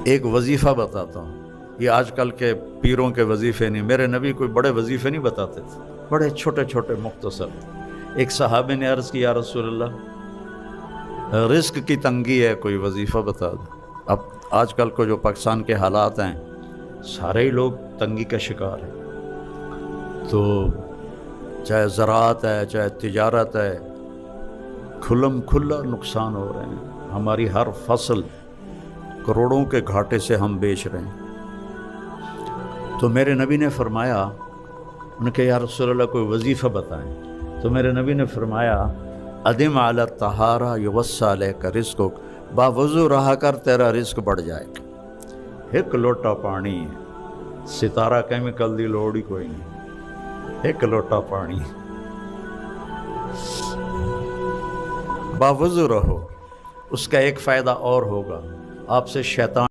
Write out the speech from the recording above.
ایک وظیفہ بتاتا ہوں، یہ آج کل کے پیروں کے وظیفے نہیں، میرے نبی کوئی بڑے وظیفے نہیں بتاتے تھے، بڑے چھوٹے چھوٹے مختصر۔ ایک صحابی نے عرض کی یا رسول اللہ رزق کی تنگی ہے، کوئی وظیفہ بتا دو۔ اب آج کل کو جو پاکستان کے حالات ہیں سارے ہی لوگ تنگی کا شکار ہیں، تو چاہے زراعت ہے چاہے تجارت ہے، کھلم کھلا نقصان ہو رہے ہیں، ہماری ہر فصل کروڑوں کے گھاٹے سے ہم بیچ رہے ہیں۔ تو میرے نبی نے فرمایا، انہوں نے کہا یا رسول اللہ کوئی وظیفہ بتائیں، تو میرے نبی نے فرمایا ادم علی الطہارہ یوسع علیک رزقک، باوضو رہا کر تیرا رزق بڑھ جائے گا۔ ایک لوٹا پانی، ستارہ کیمیکل دی لوڑ ہی کوئی نہیں، ایک لوٹا پانی، باوضو رہو۔ اس کا ایک فائدہ اور ہوگا، آپ سے شیطان